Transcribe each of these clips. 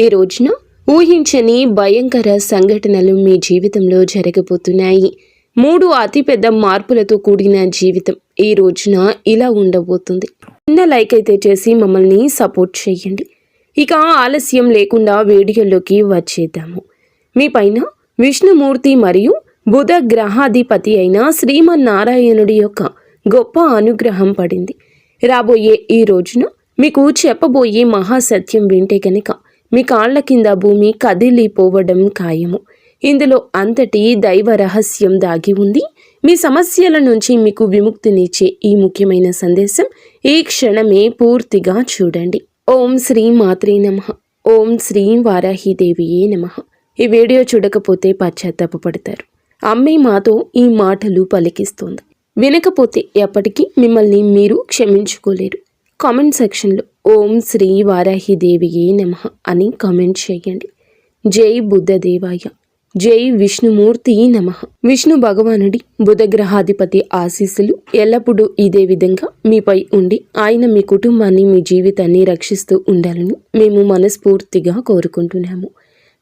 ఈ రోజున ఊహించని భయంకర సంఘటనలు మీ జీవితంలో జరగబోతున్నాయి. 3 అతిపెద్ద మార్పులతో కూడిన జీవితం ఈ రోజున ఇలా ఉండబోతుంది. చిన్న లైక్ అయితే చేసి మమ్మల్ని సపోర్ట్ చేయండి. ఇక ఆలస్యం లేకుండా వీడియోలోకి వచ్చేద్దాము. మీ పైన విష్ణుమూర్తి మరియు బుధ గ్రహాధిపతి అయిన శ్రీమన్నారాయణుడి యొక్క గొప్ప అనుగ్రహం పడింది. రాబోయే ఈ రోజున మీకు చెప్పబోయే మహాసత్యం వింటే కనుక మీ కాళ్ల కింద భూమి కదిలిపోవడం ఖాయము. ఇందులో అంతటి దైవ రహస్యం దాగి ఉంది. మీ సమస్యల నుంచి మీకు విముక్తినిచ్చే ఈ ముఖ్యమైన సందేశం ఈ క్షణమే పూర్తిగా చూడండి. ఓం శ్రీ మాత్రే నమః. ఓం శ్రీ వారాహిదేవియే నమః. ఈ వీడియో చూడకపోతే పశ్చాత్తాపపడతారు. అమ్మే మాతో ఈ మాటలు పలికిస్తోంది. వినకపోతే ఎప్పటికీ మిమ్మల్ని మీరు క్షమించుకోలేరు. కామెంట్ సెక్షన్లో ఓం శ్రీ వారాహిదేవియే నమః అని కామెంట్ చేయండి. జై బుద్ధదేవాయ, జై విష్ణుమూర్తి నమః. విష్ణు భగవానుడి బుధగ్రహాధిపతి ఆశీస్సులు ఎల్లప్పుడూ ఇదే విధంగా మీపై ఉండి ఆయన మీ కుటుంబాన్ని మీ జీవితాన్ని రక్షిస్తూ ఉండాలని మేము మనస్ఫూర్తిగా కోరుకుంటున్నాము.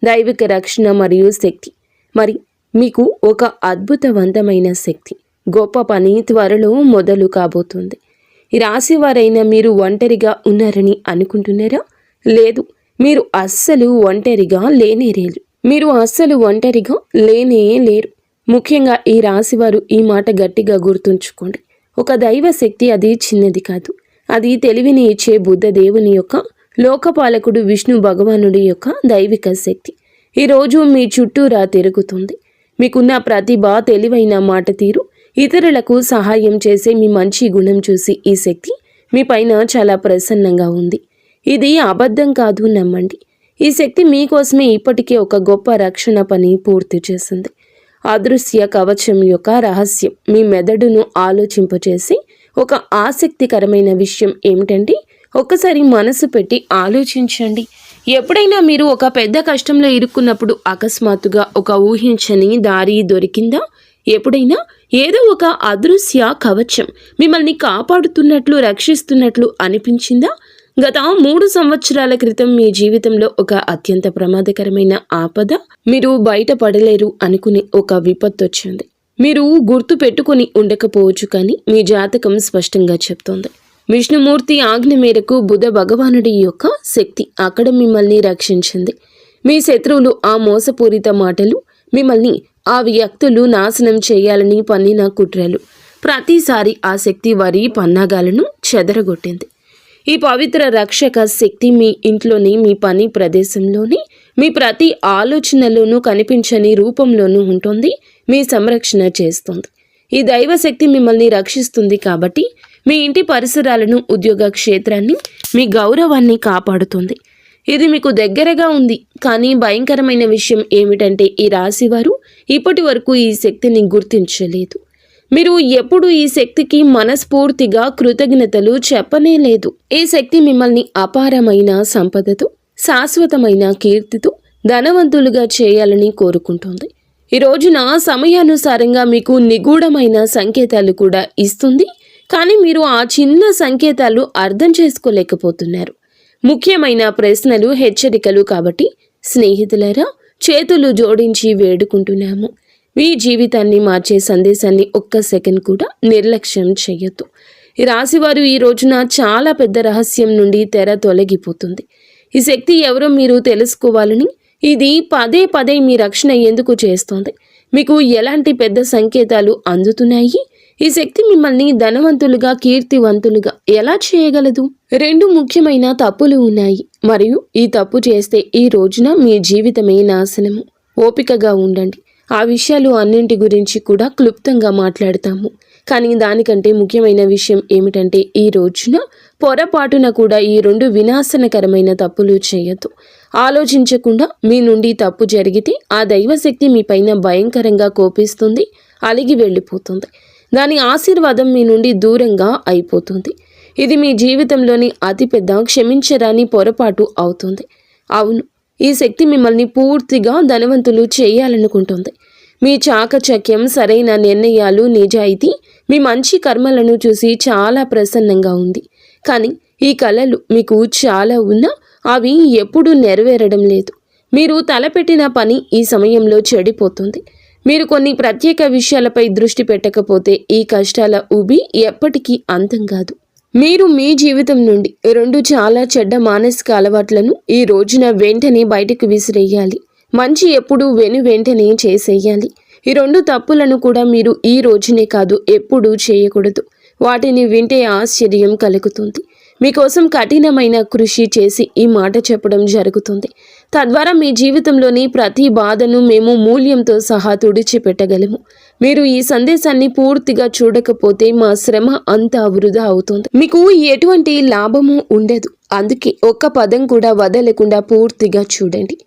దైవిక రక్షణ మరియు శక్తి మరి మీకు ఒక అద్భుతవంతమైన శక్తి, గొప్ప పని త్వరలో మొదలు కాబోతుంది. ఈ రాశి వారైనా మీరు ఒంటరిగా ఉన్నారని అనుకుంటున్నారా? లేదు, మీరు అస్సలు ఒంటరిగా లేనే లేరు. ముఖ్యంగా ఈ రాశివారు ఈ మాట గట్టిగా గుర్తుంచుకోండి. ఒక దైవ శక్తి అది చిన్నది కాదు. అది తెలివిని ఇచ్చే బుద్ధ దేవుని యొక్క లోకపాలకుడు విష్ణు భగవానుడి యొక్క దైవిక శక్తి ఈరోజు మీ చుట్టూరా తిరుగుతుంది. మీకున్న ప్రతిభ, తెలివైన మాట తీరు, ఇతరులకు సహాయం చేసే మీ మంచి గుణం చూసి ఈ శక్తి మీ పైన చాలా ప్రసన్నంగా ఉంది. ఇది అబద్ధం కాదు, నమ్మండి. ఈ శక్తి మీకోసమే ఇప్పటికే ఒక గొప్ప రక్షణ పని పూర్తి చేసింది. అదృశ్య కవచం యొక్క రహస్యం మీ మెదడును ఆలోచింపచేసి ఒక ఆసక్తికరమైన విషయం ఏమిటంటే, ఒక్కసారి మనసు పెట్టి ఆలోచించండి. ఎప్పుడైనా మీరు ఒక పెద్ద కష్టంలో ఇరుక్కున్నప్పుడు అకస్మాత్తుగా ఒక ఊహించని దారి దొరికిందా? ఎప్పుడైనా ఏదో ఒక అదృశ్య కవచం మిమ్మల్ని కాపాడుతున్నట్లు, రక్షిస్తున్నట్లు అనిపించిందా? గత 3 సంవత్సరాల క్రితం మీ జీవితంలో ఒక అత్యంత ప్రమాదకరమైన ఆపద, మీరు బయటపడలేరు అనుకునే ఒక విపత్తు వచ్చింది. మీరు గుర్తు పెట్టుకుని ఉండకపోవచ్చు, కానీ మీ జాతకం స్పష్టంగా చెప్తోంది. విష్ణుమూర్తి ఆజ్ఞ మేరకు బుధ భగవానుడి యొక్క శక్తి అక్కడ మిమ్మల్ని రక్షించింది. మీ శత్రువులు ఆ మోసపూరిత మాటలు, మిమ్మల్ని ఆ వ్యక్తులు నాశనం చేయాలని పన్నిన కుట్రలు, ప్రతిసారి ఆ శక్తి వారి పన్నాగాలను చెదరగొట్టింది. ఈ పవిత్ర రక్షక శక్తి మీ ఇంట్లోని, మీ పని ప్రదేశంలోని, మీ ప్రతి ఆలోచనలోనూ కనిపించని రూపంలోనూ ఉంటుంది. మీ సంరక్షణ చేస్తుంది. ఈ దైవశక్తి మిమ్మల్ని రక్షిస్తుంది కాబట్టి మీ ఇంటి పరిసరాలను, ఉద్యోగ క్షేత్రాన్ని, మీ గౌరవాన్ని కాపాడుతుంది. ఇది మీకు దగ్గరగా ఉంది. కానీ భయంకరమైన విషయం ఏమిటంటే, ఈ రాశివారు ఇప్పటి వరకు ఈ శక్తిని గుర్తించలేదు. మీరు ఎప్పుడు ఈ శక్తికి మనస్ఫూర్తిగా కృతజ్ఞతలు చెప్పనే లేదు. ఈ శక్తి మిమ్మల్ని అపారమైన సంపదతో, శాశ్వతమైన కీర్తితో ధనవంతులుగా చేయాలని కోరుకుంటుంది. ఈ రోజున సమయానుసారంగా మీకు నిగూఢమైన సంకేతాలు కూడా ఇస్తుంది. కానీ మీరు ఆ చిన్న సంకేతాలు అర్థం చేసుకోలేకపోతున్నారు. ముఖ్యమైన ప్రశ్నలు, హెచ్చరికలు. కాబట్టి స్నేహితులారా, చేతులు జోడించి వేడుకుంటున్నాము. మీ జీవితాన్ని మార్చే సందేశాన్ని ఒక్క సెకండ్ కూడా నిర్లక్ష్యం చేయొద్దు. ఈ రాశివారు ఈ రోజున చాలా పెద్ద రహస్యం నుండి తెర తొలగిపోతుంది. ఈ శక్తి ఎవరో మీరు తెలుసుకోవాలని ఇది పదే పదే మీ రక్షణ ఎందుకు చేస్తోంది? మీకు ఎలాంటి పెద్ద సంకేతాలు అందుతున్నాయి? ఈ శక్తి మిమ్మల్ని ధనవంతులుగా, కీర్తివంతులుగా ఎలా చేయగలదు? 2 ముఖ్యమైన తప్పులు ఉన్నాయి, మరియు ఈ తప్పు చేస్తే ఈ రోజున మీ జీవితమే నాశనము. ఓపికగా ఉండండి. ఆ విషయాలు అన్నింటి గురించి కూడా క్లుప్తంగా మాట్లాడతాము. కానీ దానికంటే ముఖ్యమైన విషయం ఏమిటంటే, ఈ రోజున పొరపాటున కూడా ఈ 2 వినాశనకరమైన తప్పులు చేయొద్దు. ఆలోచించకుండా మీ నుండి తప్పు జరిగితే ఆ దైవశక్తి మీ పైన భయంకరంగా కోపిస్తుంది, అలిగి వెళ్ళిపోతుంది. దాని ఆశీర్వాదం మీ నుండి దూరంగా అయిపోతుంది. ఇది మీ జీవితంలోని అతిపెద్ద క్షమించరాని పొరపాటు అవుతుంది. అవును, ఈ శక్తి మిమ్మల్ని పూర్తిగా ధనవంతులు చేయాలనుకుంటుంది. మీ చాకచక్యం, సరైన నిర్ణయాలు, నిజాయితీ, మీ మంచి కర్మలను చూసి చాలా ప్రసన్నంగా ఉంది. కానీ ఈ కళలు మీకు చాలా ఉన్నా అవి ఎప్పుడూ నెరవేరడం లేదు. మీరు తలపెట్టిన పని ఈ సమయంలో చెడిపోతుంది. మీరు కొన్ని ప్రత్యేక విషయాలపై దృష్టి పెట్టకపోతే ఈ కష్టాల ఊబి ఎప్పటికీ అంతం కాదు. మీరు మీ జీవితం నుండి 2 చాలా చెడ్డ మానసిక అలవాట్లను ఈ రోజున వెంటనే బయటకు విసిరేయాలి. మంచి ఎప్పుడు వెంటనే చేసేయాలి. ఈ 2 తప్పులను కూడా మీరు ఈ రోజునే కాదు ఎప్పుడూ చేయకూడదు. వాటిని వింటే ఆశ్చర్యం కలుగుతుంది. మీకోసం కఠినమైన కృషి చేసి ఈ మాట చెప్పడం జరుగుతుంది. తద్వారా మీ జీవితంలోని ప్రతి బాధను మేము మూల్యంతో సహా తుడిచిపెట్టగలము. మీరు ఈ సందేశాన్ని పూర్తిగా చూడకపోతే మా శ్రమ అంతా వృధా అవుతుంది. మీకు ఎటువంటి లాభము ఉండదు. అందుకే ఒక్క పదం కూడా వదలకుండా పూర్తిగా చూడండి.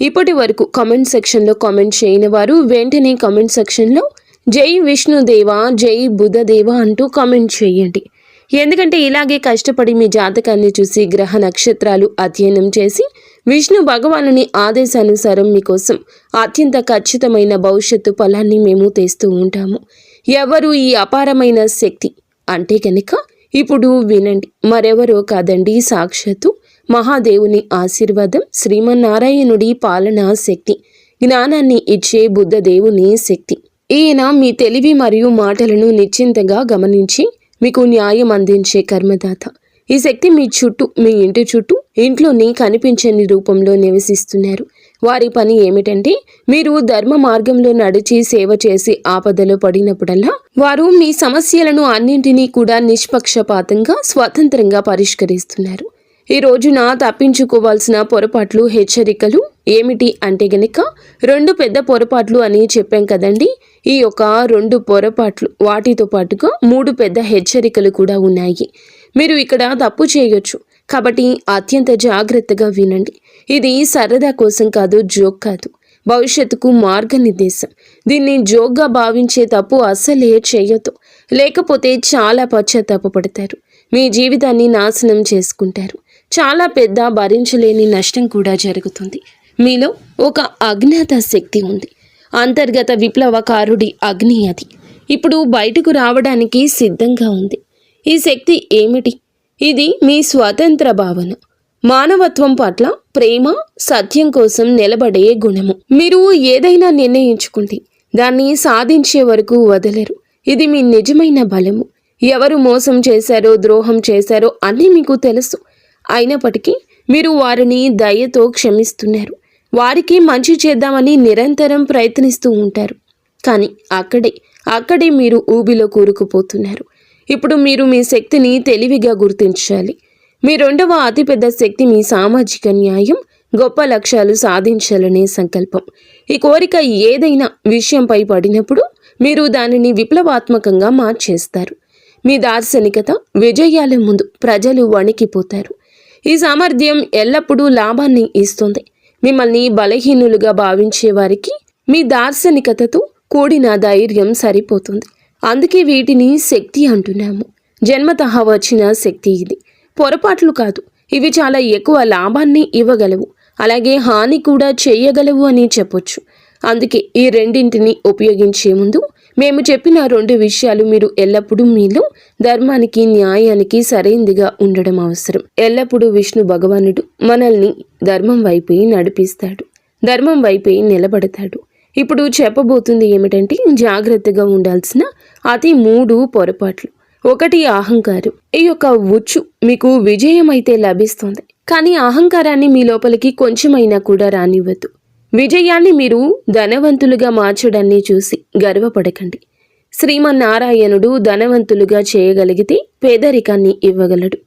ఇప్పటి వరకు కామెంట్ సెక్షన్లో కామెంట్ చేయని వారు వెంటనే కామెంట్ సెక్షన్లో జై విష్ణుదేవా, జై బుధదేవా అంటూ కామెంట్ చేయండి. ఎందుకంటే ఇలాగే కష్టపడి మీ జాతకాన్ని చూసి గ్రహ నక్షత్రాలు అధ్యయనం చేసి విష్ణు భగవానుని ఆదేశానుసారం మీకోసం అత్యంత ఖచ్చితమైన భవిష్యత్తు ఫలాన్ని మేము తెస్తూ ఉంటాము. ఎవరు ఈ అపారమైన శక్తి అంటే కనుక ఇప్పుడు వినండి. మరెవరో కాదండి, సాక్షాత్తు మహాదేవుని ఆశీర్వాదం, శ్రీమన్నారాయణుడి పాలనా శక్తి, జ్ఞానాన్ని ఇచ్చే బుద్ధదేవుని శక్తి. ఈయన మీ తెలివి మరియు మాటలను నిశ్చింతగా గమనించి మీకు న్యాయం అందించే కర్మదాత. ఈ శక్తి మీ చుట్టూ, మీ ఇంటి చుట్టూ, ఇంట్లోని కనిపించని రూపంలో నివసిస్తున్నారు. వారి పని ఏమిటంటే మీరు ధర్మ మార్గంలో నడిచి సేవ చేసి ఆపదలో పడినప్పుడల్లా వారు మీ సమస్యలను అన్నింటినీ కూడా నిష్పక్షపాతంగా స్వతంత్రంగా పరిష్కరిస్తున్నారు. ఈ రోజున తప్పించుకోవాల్సిన పొరపాట్లు, హెచ్చరికలు ఏమిటి అంటే గనక 2 పెద్ద పొరపాట్లు అని చెప్పాం కదండి. ఈ యొక్క 2 పొరపాట్లు వాటితో పాటుగా 3 పెద్ద హెచ్చరికలు కూడా ఉన్నాయి. మీరు ఇక్కడ తప్పు చేయొచ్చు కాబట్టి అత్యంత జాగ్రత్తగా వినండి. ఇది సరదా కోసం కాదు, జోక్ కాదు, భవిష్యత్తుకు మార్గనిర్దేశం. దీన్ని జోక్గా భావించే తప్పు అస్సలే చేయొద్దు. లేకపోతే చాలా పశ్చాత్తాపపడతారు. మీ జీవితాన్ని నాశనం చేసుకుంటారు. చాలా పెద్ద భరించలేని నష్టం కూడా జరుగుతుంది. మీలో ఒక అజ్ఞాత శక్తి ఉంది. అంతర్గత విప్లవకారుడి అగ్ని అది ఇప్పుడు బయటకు రావడానికి సిద్ధంగా ఉంది. ఈ శక్తి ఏమిటి? ఇది మీ స్వతంత్ర భావన, మానవత్వం పట్ల ప్రేమ, సత్యం కోసం నిలబడే గుణము. మీరు ఏదైనా నిర్ణయించుకుంటే దాన్ని సాధించే వరకు వదలరు. ఇది మీ నిజమైన బలము. ఎవరు మోసం చేశారో, ద్రోహం చేశారో అన్నీ మీకు తెలుసు. అయినప్పటికీ మీరు వారిని దయతో క్షమిస్తున్నారు. వారికి మంచి చేద్దామని నిరంతరం ప్రయత్నిస్తూ ఉంటారు. కానీ అక్కడే మీరు ఊబిలో కూరుకుపోతున్నారు. ఇప్పుడు మీరు మీ శక్తిని తెలివిగా గుర్తించాలి. మీ 2వ అతిపెద్ద శక్తి మీ సామాజిక న్యాయం, గొప్ప లక్ష్యాలు సాధించాలనే సంకల్పం. ఈ కోరిక ఏదైనా విషయంపై పడినప్పుడు మీరు దానిని విప్లవాత్మకంగా మార్చేస్తారు. మీ దార్శనికత విజయాల ముందు ప్రజలు వణికిపోతారు. ఈ సామర్థ్యం ఎల్లప్పుడూ లాభాన్ని ఇస్తుంది. మిమ్మల్ని బలహీనులుగా భావించే వారికి మీ దార్శనికతతో కూడిన ధైర్యం సరిపోతుంది. అందుకే వీటిని శక్తి అంటున్నాము. జన్మతః వచ్చిన శక్తి ఇది. పొరపాట్లు కాదు. ఇవి చాలా ఎక్కువ లాభాన్ని ఇవ్వగలవు, అలాగే హాని కూడా చేయగలవు అని చెప్పొచ్చు. అందుకే ఈ రెండింటిని ఉపయోగించే ముందు మేము చెప్పిన 2 విషయాలు మీరు ఎల్లప్పుడూ మీలో ధర్మానికి, న్యాయానికి సరైనదిగా ఉండడం అవసరం. ఎల్లప్పుడూ విష్ణు భగవానుడు మనల్ని ధర్మం వైపే నడిపిస్తాడు, ధర్మం వైపే నిలబడతాడు. ఇప్పుడు చెప్పబోతుంది ఏమిటంటే జాగ్రత్తగా ఉండాల్సిన అతి 3 పొరపాట్లు. 1 అహంకారం. ఈ యొక్క ఉచ్చు మీకు విజయం అయితే లభిస్తుంది, కానీ అహంకారాన్ని మీ లోపలికి కొంచెమైనా కూడా రానివ్వద్దు. విజయాన్ని మీరు ధనవంతులుగా మార్చడాన్ని చూసి గర్వపడకండి. శ్రీమన్నారాయణుడు ధనవంతులుగా చేయగలిగితే పేదరికాన్ని ఇవ్వగలడు.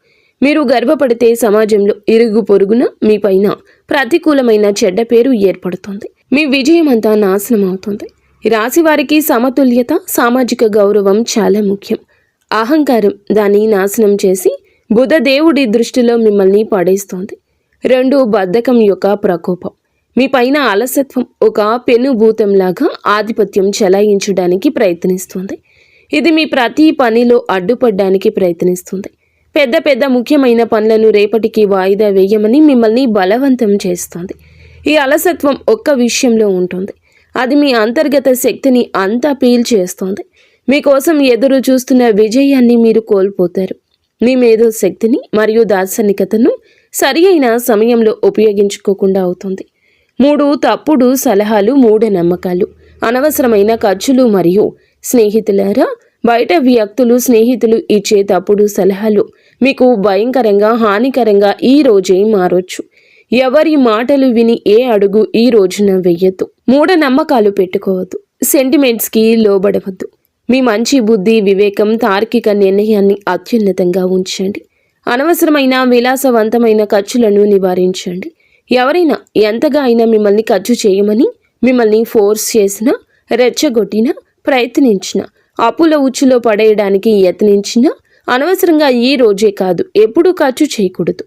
మీరు గర్వపడితే సమాజంలో ఇరుగు పొరుగున మీ పైన ప్రతికూలమైన చెడ్డ పేరు ఏర్పడుతుంది. మీ విజయం అంతా నాశనం అవుతుంది. రాశి వారికి సమతుల్యత, సామాజిక గౌరవం చాలా ముఖ్యం. అహంకారం దాన్ని నాశనం చేసి బుధదేవుడి దృష్టిలో మిమ్మల్ని పడేస్తోంది. 2 బద్ధకం యొక్క ప్రకోపం. మీ పైన అలసత్వం ఒక పెనుభూతంలాగా ఆధిపత్యం చెలాయించడానికి ప్రయత్నిస్తుంది. ఇది మీ ప్రతి పనిలో అడ్డుపడడానికి ప్రయత్నిస్తుంది. పెద్ద ముఖ్యమైన పనులను రేపటికి వాయిదా వేయమని మిమ్మల్ని బలవంతం చేస్తుంది. ఈ అలసత్వం ఒక్క విషయంలో ఉంటుంది. అది మీ అంతర్గత శక్తిని అంతా పీల్చేస్తోంది. మీకోసం ఎదురు చూస్తున్న విజయాన్ని మీరు కోల్పోతారు. మీ మేధో శక్తిని మరియు దార్శనికతను సరి అయిన సమయంలో ఉపయోగించుకోకుండా అవుతుంది. 3 తప్పుడు సలహాలు, మూఢనమ్మకాలు, అనవసరమైన ఖర్చులు మరియు స్నేహితులారా, బయట వ్యక్తులు, స్నేహితులు ఇచ్చే తప్పుడు సలహాలు మీకు భయంకరంగా, హానికరంగా ఈ రోజే మారొచ్చు. ఎవరి మాటలు విని ఏ అడుగు ఈ రోజున వెయ్యొద్దు. మూఢనమ్మకాలు పెట్టుకోవద్దు. సెంటిమెంట్స్కి లోబడవద్దు. మీ మంచి బుద్ధి, వివేకం, తార్కిక నిర్ణయాన్ని అత్యున్నతంగా ఉంచండి. అనవసరమైన విలాసవంతమైన ఖర్చులను నివారించండి. ఎవరైనా ఎంతగా అయినా మిమ్మల్ని ఖర్చు చేయమని మిమ్మల్ని ఫోర్స్ చేసినా, రెచ్చగొట్టినా, ప్రయత్నించినా, అప్పుల ఉచ్చులో పడేయడానికి యత్నించినా అనవసరంగా ఈ రోజే కాదు ఎప్పుడూ ఖర్చు చేయకూడదు.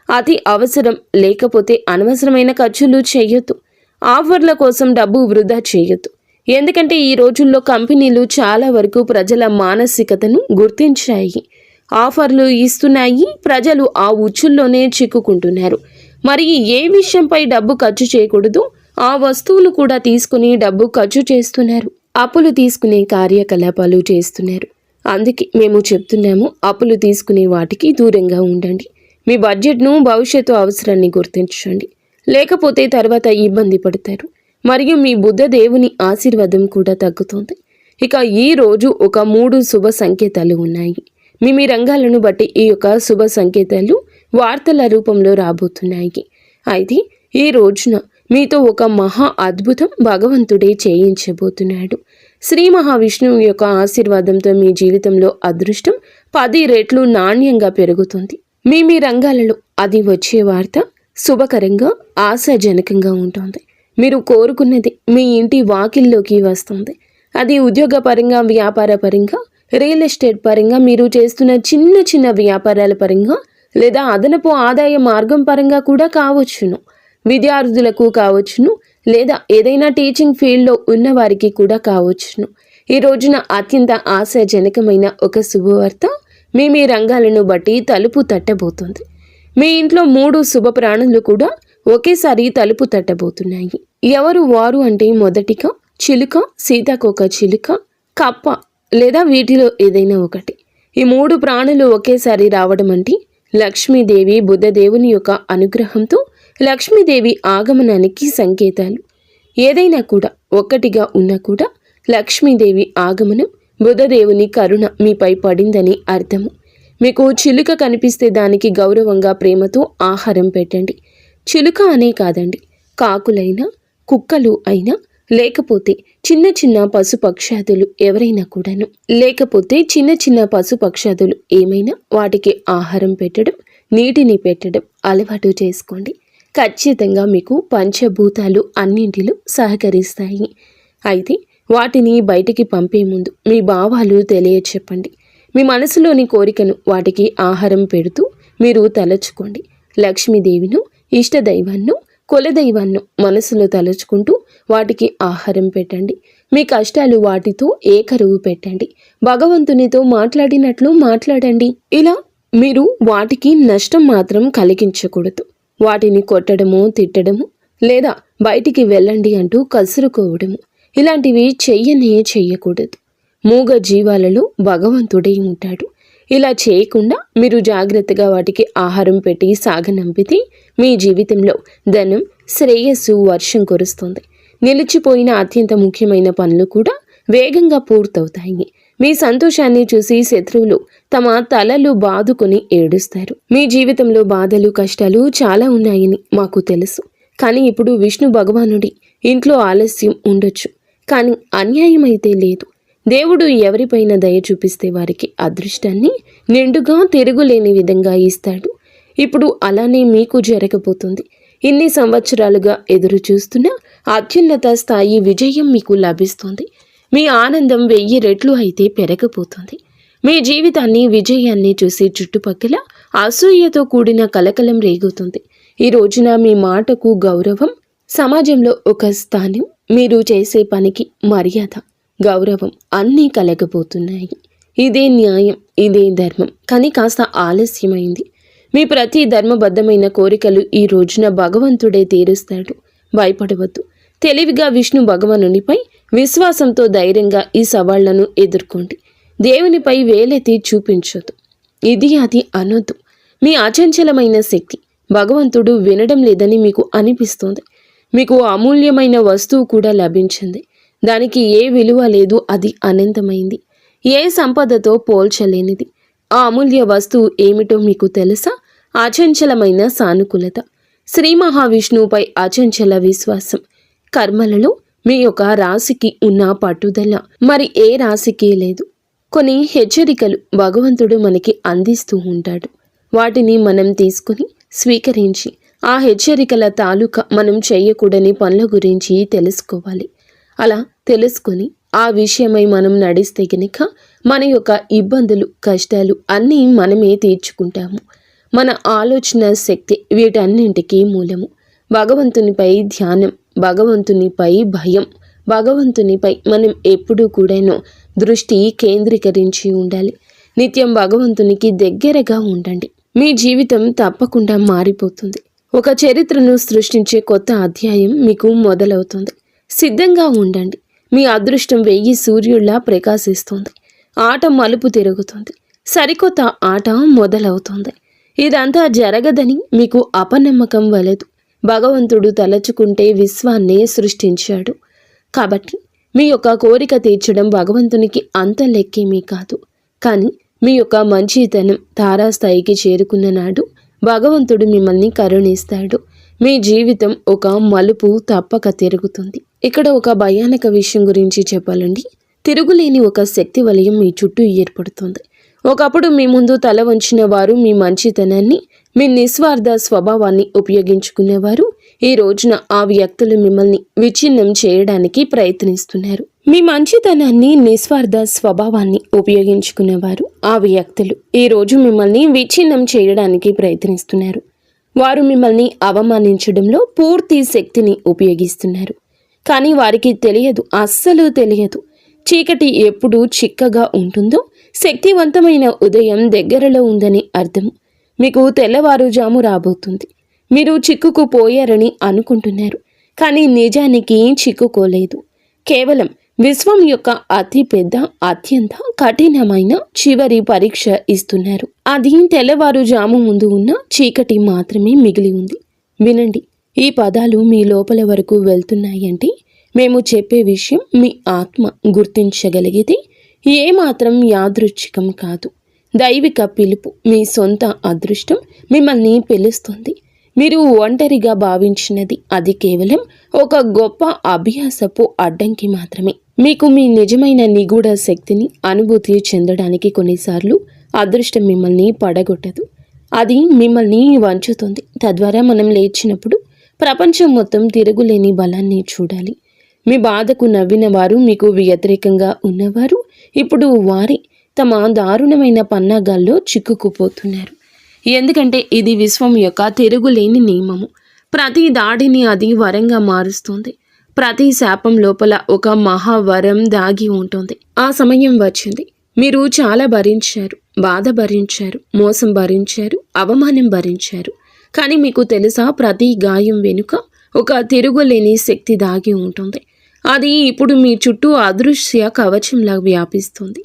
అతి అవసరం లేకపోతే అనవసరమైన ఖర్చులు చేయొద్దు. ఆఫర్ల కోసం డబ్బు వృధా చేయొద్దు. ఎందుకంటే ఈ రోజుల్లో కంపెనీలు చాలా వరకు ప్రజల మానసికతను గుర్తించాయి. ఆఫర్లు ఇస్తున్నాయి. ప్రజలు ఆ ఉచ్చుల్లోనే చిక్కుకుంటున్నారు. మరి ఏ విషయంపై డబ్బు ఖర్చు చేయకూడదు, ఆ వస్తువును కూడా తీసుకుని డబ్బు ఖర్చు చేస్తున్నారు. అప్పులు తీసుకునే కార్యకలాపాలు చేస్తున్నారు. అందుకే మేము చెప్తున్నాము, అప్పులు తీసుకునే వాటికి దూరంగా ఉండండి. మీ బడ్జెట్ను, భవిష్యత్తు అవసరాన్ని గుర్తించండి. లేకపోతే తర్వాత ఇబ్బంది పడతారు. మరియు మీ బుద్ధ దేవుని ఆశీర్వాదం కూడా తగ్గుతుంది. ఇక ఈ రోజు ఒక 3 శుభ సంకేతాలు ఉన్నాయి. మీ రంగాలను బట్టి ఈ యొక్క శుభ సంకేతాలు వార్తల రూపంలో రాబోతున్నాయి. అయితే ఈ రోజున మీతో ఒక మహా అద్భుతం భగవంతుడే చేయించబోతున్నాడు. శ్రీ మహావిష్ణువు యొక్క ఆశీర్వాదంతో మీ జీవితంలో అదృష్టం 10 రెట్లు నాణ్యంగా పెరుగుతుంది. మీ రంగాలలో అది వచ్చే వార్త శుభకరంగా, ఆశాజనకంగా ఉంటుంది. మీరు కోరుకున్నది మీ ఇంటి వాకిల్లోకి వస్తుంది. అది ఉద్యోగపరంగా, వ్యాపార పరంగా, రియల్ ఎస్టేట్ పరంగా, మీరు చేస్తున్న చిన్న చిన్న వ్యాపారాల పరంగా, లేదా అదనపు ఆదాయ మార్గం పరంగా కూడా కావచ్చును. విద్యార్థులకు కావచ్చును, లేదా ఏదైనా టీచింగ్ ఫీల్డ్లో ఉన్న వారికి కూడా కావచ్చును. ఈ రోజున అత్యంత ఆశాజనకమైన ఒక శుభవార్త మీ రంగాలను బట్టి తలుపు తట్టబోతుంది. మీ ఇంట్లో 3 శుభ ప్రాణులు కూడా ఒకేసారి తలుపు తట్టబోతున్నాయి. ఎవరు వారు అంటే మొదటిగా చిలుక, సీతాకోక చిలుక, కప్ప లేదా వీటిలో ఏదైనా ఒకటి. ఈ 3 ప్రాణులు ఒకేసారి రావడం అంటే లక్ష్మీదేవి, బుద్ధదేవుని యొక్క అనుగ్రహంతో లక్ష్మీదేవి ఆగమనానికి సంకేతాలు. ఏదైనా కూడా ఒక్కటిగా ఉన్నా కూడా లక్ష్మీదేవి ఆగమనం, బుద్ధదేవుని కరుణ మీపై పడిందని అర్థము. మీకు చిలుక కనిపిస్తే దానికి గౌరవంగా, ప్రేమతో ఆహారం పెట్టండి. చిలుక అనే కాదండి, కాకులైనా, కుక్కలు అయినా, లేకపోతే చిన్న చిన్న పశుపక్షాదులు ఎవరైనా కూడాను, లేకపోతే చిన్న చిన్న పశుపక్షాదులు ఏమైనా వాటికి ఆహారం పెట్టడం, నీటిని పెట్టడం అలవాటు చేసుకోండి. ఖచ్చితంగా మీకు పంచభూతాలు అన్నింటిలో సహకరిస్తాయి. అయితే వాటిని బయటికి పంపే ముందు మీ భావాలు తెలియచెప్పండి. మీ మనసులోని కోరికను వాటికి ఆహారం పెడుతూ మీరు తలచుకోండి. లక్ష్మీదేవిను, ఇష్టదైవాన్ని, కులదైవాన్ని మనసులో తలుచుకుంటూ వాటికి ఆహారం పెట్టండి. మీ కష్టాలు వాటితో ఏకరువు పెట్టండి. భగవంతునితో మాట్లాడినట్లు మాట్లాడండి. ఇలా మీరు వాటికి నష్టం మాత్రం కలిగించకూడదు. వాటిని కొట్టడము, తిట్టడము, లేదా బయటికి వెళ్ళండి అంటూ కసురుకోవడము ఇలాంటివి చెయ్యకూడదు. మూగ జీవాలలో భగవంతుడే ఉంటాడు. ఇలా చేయకుండా మీరు జాగ్రత్తగా వాటికి ఆహారం పెట్టి సాగనంపితే మీ జీవితంలో ధనం, శ్రేయస్సు వర్షం కురుస్తుంది. నిలిచిపోయిన అత్యంత ముఖ్యమైన పనులు కూడా వేగంగా పూర్తవుతాయి. మీ సంతోషాన్ని చూసి శత్రువులు తమ తలలు బాదుకొని ఏడుస్తారు. మీ జీవితంలో బాధలు, కష్టాలు చాలా ఉన్నాయని మాకు తెలుసు. కానీ ఇప్పుడు విష్ణు భగవానుడి ఇంట్లో ఆలస్యం ఉండొచ్చు, కానీ అన్యాయం అయితే లేదు. దేవుడు ఎవరిపైన దయ చూపిస్తే వారికి అదృష్టాన్ని నిండుగా తిరుగులేని విధంగా ఇస్తాడు. ఇప్పుడు అలానే మీకు జరగబోతుంది. ఇన్ని సంవత్సరాలుగా ఎదురు చూస్తున్న అత్యున్నత స్థాయి విజయం మీకు లభిస్తుంది. మీ ఆనందం 1000 రెట్లు అయితే పెరగబోతుంది. మీ జీవితాన్ని, విజయాన్ని చూసి చుట్టుపక్కల అసూయతో కూడిన కలకలం రేగుతుంది. ఈ రోజున మీ మాటకు గౌరవం, సమాజంలో ఒక స్థానం, మీరు చేసే పనికి మర్యాద, గౌరవం అన్నీ కలగబోతున్నాయి. ఇదే న్యాయం, ఇదే ధర్మం. కానీ కాస్త ఆలస్యమైంది. మీ ప్రతి ధర్మబద్ధమైన కోరికలు ఈ రోజున భగవంతుడే తీరుస్తాడు. భయపడవద్దు. తెలివిగా విష్ణు భగవానునిపై విశ్వాసంతో ధైర్యంగా ఈ సవాళ్లను ఎదుర్కోండి. దేవునిపై వేలెత్తి చూపించొద్దు. ఇది అది అనొద్దు. మీ అచంచలమైన శక్తి, భగవంతుడు వినడం లేదని మీకు అనిపిస్తుంది. మీకు అమూల్యమైన వస్తువు కూడా లభించింది. దానికి ఏ విలువ లేదు, అది అనంతమైంది, ఏ సంపదతో పోల్చలేనిది. ఆ అమూల్య వస్తువు ఏమిటో మీకు తెలుసా? అచంచలమైన సానుకూలత, శ్రీ మహావిష్ణువుపై అచంచల విశ్వాసం. కర్మలలో మీ యొక్క రాశికి ఉన్న పట్టుదల మరి ఏ రాశికి లేదు. కొన్ని హెచ్చరికలు భగవంతుడు మనకి అందిస్తూ ఉంటాడు. వాటిని మనం తీసుకుని స్వీకరించి ఆ హెచ్చరికల తాలూకా మనం చేయకూడని పనుల గురించి తెలుసుకోవాలి. అలా తెలుసుకొని ఆ విషయమై మనం నడిస్తే గనుక మన యొక్క ఇబ్బందులు, కష్టాలు అన్నీ మనమే తీర్చుకుంటాము. మన ఆలోచన శక్తి వీటన్నింటికీ మూలము. భగవంతునిపై ధ్యానం, భగవంతునిపై భయం, భగవంతునిపై మనం ఎప్పుడూ కూడాను దృష్టి కేంద్రీకరించి ఉండాలి. నిత్యం భగవంతునికి దగ్గరగా ఉండండి. మీ జీవితం తప్పకుండా మారిపోతుంది. ఒక చరిత్రను సృష్టించే కొత్త అధ్యాయం మీకు మొదలవుతుంది. సిద్ధంగా ఉండండి. మీ అదృష్టం 1000 సూర్యుల్లా ప్రకాశిస్తుంది. ఆట మలుపు తిరుగుతుంది. సరికొత్త ఆట మొదలవుతుంది. ఇదంతా జరగదని మీకు అపనమ్మకం వలదు. భగవంతుడు తలచుకుంటే విశ్వాన్నే సృష్టించాడు. కాబట్టి మీ యొక్క కోరిక తీర్చడం భగవంతునికి అంత లెక్కేమీ కాదు. కానీ మీ యొక్క మంచితనం తారాస్థాయికి చేరుకున్న నాడు భగవంతుడు మిమ్మల్ని కరుణిస్తాడు. మీ జీవితం ఒక మలుపు తప్పక తిరుగుతుంది. ఇక్కడ ఒక భయానక విషయం గురించి చెప్పాలండి. తిరుగులేని ఒక శక్తి వలయం మీ చుట్టూ ఏర్పడుతుంది. ఒకప్పుడు మీ ముందు తల వంచిన వారు మీ మంచితనాన్ని, మీ నిస్వార్థ స్వభావాన్ని ఉపయోగించుకునేవారు. ఈ రోజున ఆ వ్యక్తులు మిమ్మల్ని విచ్ఛిన్నం చేయడానికి ప్రయత్నిస్తున్నారు. మీ మంచితనాన్ని, నిస్వార్థ స్వభావాన్ని ఉపయోగించుకునేవారు ఆ వ్యక్తులు ఈ రోజు మిమ్మల్ని విచ్ఛిన్నం చేయడానికి ప్రయత్నిస్తున్నారు. వారు మిమ్మల్ని అవమానించడంలో పూర్తి శక్తిని ఉపయోగిస్తున్నారు. కానీ వారికి తెలియదు, అస్సలు తెలియదు, చీకటి ఎప్పుడు చిక్కగా ఉంటుందో శక్తివంతమైన ఉదయం దగ్గరలో ఉందని అర్థం. మీకు తెల్లవారుజాము రాబోతుంది. మీరు చిక్కుకుపోయారని అనుకుంటున్నారు, కానీ నిజానికి చిక్కుకోలేదు. కేవలం విశ్వం యొక్క అతి పెద్ద, అత్యంత కఠినమైన చివరి పరీక్ష ఇస్తున్నారు. అది తెల్లవారుజాము ముందు ఉన్న చీకటి మాత్రమే మిగిలి ఉంది. వినండి, ఈ పదాలు మీ లోపల వరకు వెళ్తున్నాయంటే మేము చెప్పే విషయం మీ ఆత్మ గుర్తించగలిగితే ఏమాత్రం యాదృచ్ఛికం కాదు. దైవిక పిలుపు, మీ సొంత అదృష్టం మిమ్మల్ని పిలుస్తుంది. మీరు ఒంటరిగా భావించినది అది కేవలం ఒక గొప్ప అభ్యాసపు అడ్డంకి మాత్రమే. మీకు మీ నిజమైన నిగూఢ శక్తిని అనుభూతి చెందడానికి కొన్నిసార్లు అదృష్టం మిమ్మల్ని పడగొట్టదు. అది మిమ్మల్ని వంచుతుంది. తద్వారా మనం లేచినప్పుడు ప్రపంచం మొత్తం తిరుగులేని బలాన్ని చూడాలి. మీ బాధకు నవ్విన వారు, మీకు వ్యతిరేకంగా ఉన్నవారు ఇప్పుడు వారి తమ దారుణమైన పన్నాగాల్లో చిక్కుకుపోతున్నారు. ఎందుకంటే ఇది విశ్వం యొక్క తిరుగులేని నియమము. ప్రతి దాడిని అది వరంగా మారుస్తుంది. ప్రతి శాపం లోపల ఒక మహావరం దాగి ఉంటుంది. ఆ సమయం వచ్చింది. మీరు చాలా భరించారు, బాధ భరించారు, మోసం భరించారు, అవమానం భరించారు. కానీ మీకు తెలుసా, ప్రతి గాయం వెనుక ఒక తిరుగులేని శక్తి దాగి ఉంటుంది. అది ఇప్పుడు మీ చుట్టూ అదృశ్య కవచంలా వ్యాపిస్తుంది.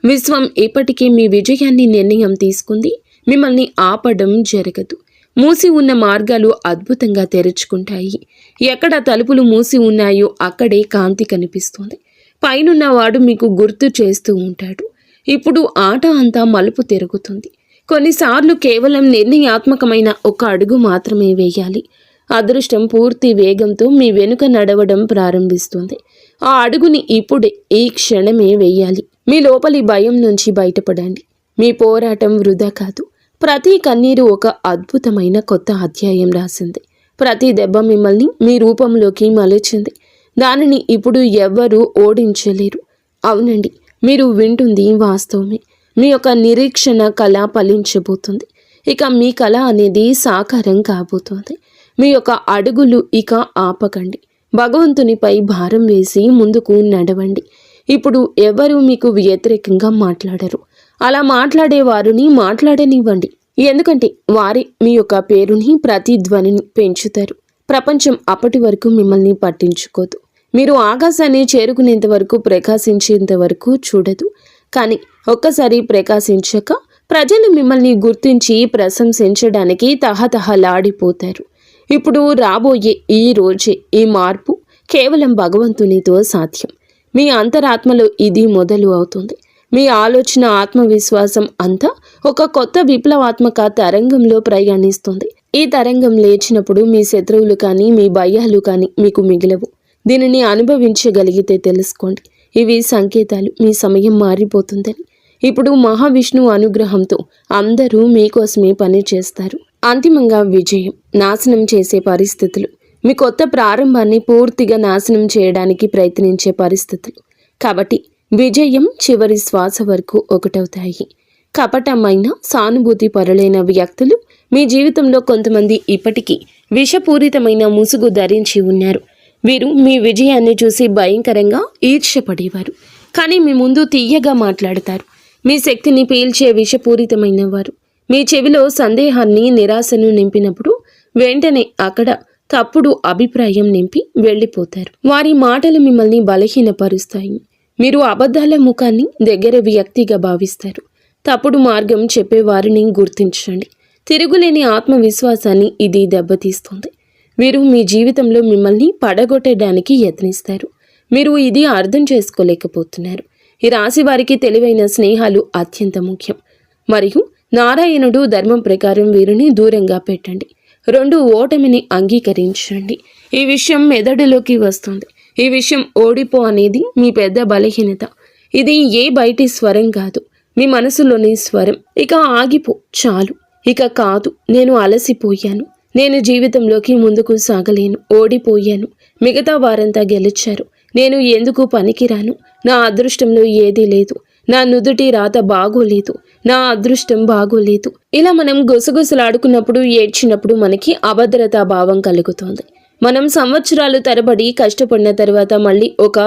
విశ్వం ఇప్పటికీ మీ విజయాన్ని నిర్ణయం తీసుకుంది. మిమ్మల్ని ఆపడం జరగదు. మూసి ఉన్న మార్గాలు అద్భుతంగా తెరుచుకుంటాయి. ఎక్కడ తలుపులు మూసి ఉన్నాయో అక్కడే కాంతి కనిపిస్తుంది. పైనున్నవాడు మీకు గుర్తు చేస్తూ ఉంటాడు. ఇప్పుడు ఆట అంతా మలుపు తిరుగుతుంది. కొన్నిసార్లు కేవలం నిర్ణయాత్మకమైన ఒక అడుగు మాత్రమే వేయాలి. అదృష్టం పూర్తి వేగంతో మీ వెనుక నడవడం ప్రారంభిస్తుంది. ఆ అడుగుని ఇప్పుడే, ఈ క్షణమే వేయాలి. మీ లోపలి భయం నుంచి బయటపడండి. మీ పోరాటం వృధా కాదు. ప్రతి కన్నీరు ఒక అద్భుతమైన కొత్త అధ్యాయం రాసింది. ప్రతి దెబ్బ మిమ్మల్ని మీ రూపంలోకి మలచింది. దానిని ఇప్పుడు ఎవ్వరూ ఓడించలేరు. అవునండి, మీరు వింటుంది వాస్తవమే. మీ యొక్క నిరీక్షణ కళ ఫలించబోతుంది. ఇక మీ కళ అనేది సాకారం కాబోతోంది. మీ యొక్క అడుగులు ఇక ఆపకండి. భగవంతునిపై భారం వేసి ముందుకు నడవండి. ఇప్పుడు ఎవరు మీకు వ్యతిరేకంగా మాట్లాడరు. అలా మాట్లాడే వారిని మాట్లాడనివ్వండి. ఎందుకంటే వారే మీ యొక్క పేరుని, ప్రతిధ్వనిని పెంచుతారు. ప్రపంచం అప్పటి వరకు మిమ్మల్ని పట్టించుకోదు. మీరు ఆకాశాన్ని చేరుకునేంత వరకు, ప్రకాశించేంత వరకు చూడదు. కానీ ఒక్కసారి ప్రకాశించాక ప్రజలు మిమ్మల్ని గుర్తించి ప్రశంసించడానికి తహతహలాడిపోతారు. ఇప్పుడు రాబోయే ఈ రోజే ఈ మార్పు కేవలం భగవంతునితో సాధ్యం. మీ అంతరాత్మలో ఇది మొదలు అవుతుంది. మీ ఆలోచన, ఆత్మవిశ్వాసం అంతా ఒక కొత్త విప్లవాత్మక తరంగంలో ప్రయాణిస్తుంది. ఈ తరంగం లేచినప్పుడు మీ శత్రువులు కానీ మీ భయాలు కానీ మీకు మిగిలవు. దీనిని అనుభవించగలిగితే తెలుసుకోండి, ఇవి సంకేతాలు మీ సమయం మారిపోతుందని. ఇప్పుడు మహావిష్ణువు అనుగ్రహంతో అందరూ మీకోసమే పని చేస్తారు. అంతిమంగా విజయం, నాశనం చేసే పరిస్థితులు, మీ కొత్త ప్రారంభాన్ని పూర్తిగా నాశనం చేయడానికి ప్రయత్నించే పరిస్థితులు. కాబట్టి విజయం చివరి శ్వాస వరకు ఒకటవుతాయి. కపటమైన సానుభూతి పరులైన వ్యక్తులు మీ జీవితంలో కొంతమంది ఇప్పటికీ విషపూరితమైన ముసుగు ధరించి ఉన్నారు. వీరు మీ విజయాన్ని చూసి భయంకరంగా ఈర్ష్యపడేవారు, కానీ మీ ముందు తీయగా మాట్లాడతారు. మీ శక్తిని పీల్చే విషపూరితమైన వారు మీ చెవిలో సందేహాన్ని, నిరాశను నింపినప్పుడు వెంటనే అక్కడ తప్పుడు అభిప్రాయం నింపి వెళ్ళిపోతారు. వారి మాటలు మిమ్మల్ని బలహీనపరుస్తాయి. మీరు అబద్ధాల ముఖాన్ని దగ్గర వ్యక్తిగా భావిస్తారు. తప్పుడు మార్గం చెప్పేవారిని గుర్తించండి. తిరుగులేని ఆత్మవిశ్వాసాన్ని ఇది దెబ్బతీస్తుంది. వీరు మీ జీవితంలో మిమ్మల్ని పడగొట్టడానికి యత్నిస్తారు. మీరు ఇది అర్థం చేసుకోలేకపోతున్నారు. ఈ రాశి వారికి తెలివైన స్నేహాలు అత్యంత ముఖ్యం. మరియు నారాయణుడు ధర్మం ప్రకారం వీరిని దూరంగా పెట్టండి. 2 ఓటమిని అంగీకరించండి. ఈ విషయం మెదడులోకి వస్తుంది. ఈ విషయం ఓడిపో అనేది మీ పెద్ద బలహీనత. ఇది ఏ బయటి స్వరం కాదు, మీ మనసులోని స్వరం. ఇక ఆగిపో, చాలు, ఇక కాదు, నేను అలసిపోయాను, నేను జీవితంలోకి ముందుకు సాగలేను, ఓడిపోయాను, మిగతా వారంతా గెలిచారు, నేను ఎందుకు పనికిరాను, నా అదృష్టంలో ఏదీ లేదు, నా నుదుటి రాత బాగోలేదు, నా అదృష్టం బాగోలేదు. ఇలా మనం గుసగుసలాడుకున్నప్పుడు, ఏడ్చినప్పుడు మనకి అభద్రతా భావం కలుగుతోంది. మనం సంవత్సరాలు తరబడి కష్టపడిన తర్వాత మళ్ళీ ఒక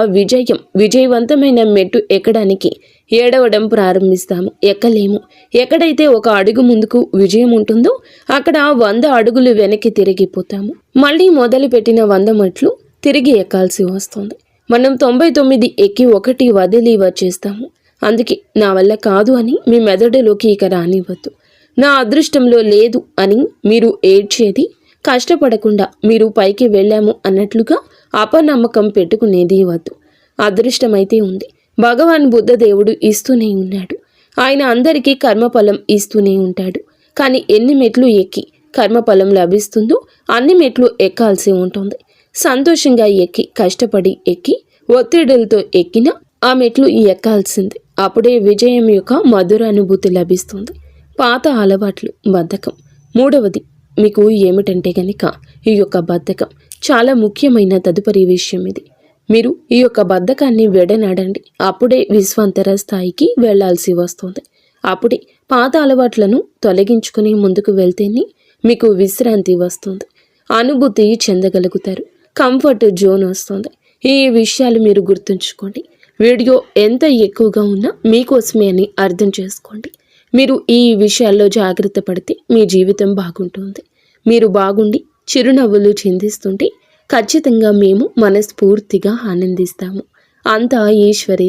విజయవంతమైన మెట్టు ఎక్కడానికి ఏడవడం ప్రారంభిస్తాము. ఎక్కలేము. ఎక్కడైతే ఒక అడుగు ముందుకు విజయం ఉంటుందో అక్కడ 100 అడుగులు వెనక్కి తిరిగిపోతాము. మళ్ళీ మొదలుపెట్టిన 100 మెట్లు తిరిగి ఎక్కాల్సి వస్తుంది. మనం 99 ఎక్కి 1 వదిలి వచ్చేస్తాము. అందుకే నా వల్ల కాదు అని మీ మెదడులోకి ఇక రానివ్వద్దు. నా అదృష్టంలో లేదు అని మీరు ఏడ్చేది, కష్టపడకుండా మీరు పైకి వెళ్ళాము అన్నట్లుగా అపనమ్మకం పెట్టుకునేది వద్దు. అదృష్టమైతే ఉంది. భగవాన్ బుద్ధ దేవుడు ఇస్తూనే ఉన్నాడు. ఆయన అందరికీ కర్మఫలం ఇస్తూనే ఉంటాడు. కానీ ఎన్ని మెట్లు ఎక్కి కర్మఫలం లభిస్తుందో అన్ని మెట్లు ఎక్కాల్సి ఉంటుంది. సంతోషంగా ఎక్కి, కష్టపడి ఎక్కి, ఒత్తిడులతో ఎక్కిన ఆ మెట్లు ఎక్కాల్సింది. అప్పుడే విజయం యొక్క మధుర అనుభూతి లభిస్తుంది. పాత అలవాట్లు, బద్ధకం. 3వది మీకు ఏమిటంటే గనక ఈ యొక్క బద్ధకం చాలా ముఖ్యమైన తదుపరి విషయం. ఇది మీరు ఈ యొక్క బద్ధకాన్ని విడనాడండి. అప్పుడే విశ్వాంతర స్థాయికి వెళ్లాల్సి వస్తుంది. అప్పుడే పాత అలవాట్లను తొలగించుకుని ముందుకు వెళ్తేనే మీకు విశ్రాంతి వస్తుంది, అనుభూతి చెందగలుగుతారు, కంఫర్ట్ జోన్ వస్తుంది. ఈ విషయాలు మీరు గుర్తుంచుకోండి. వీడియో ఎంత ఎక్కువగా ఉన్నా మీకోసమే అని అర్థం చేసుకోండి. మీరు ఈ విషయాల్లో జాగ్రత్త పడితే మీ జీవితం బాగుంటుంది. మీరు బాగుండి చిరునవ్వులు చిందిస్తుంటే ఖచ్చితంగా మేము మనస్ఫూర్తిగా ఆనందిస్తాము. అంతా ఈశ్వరే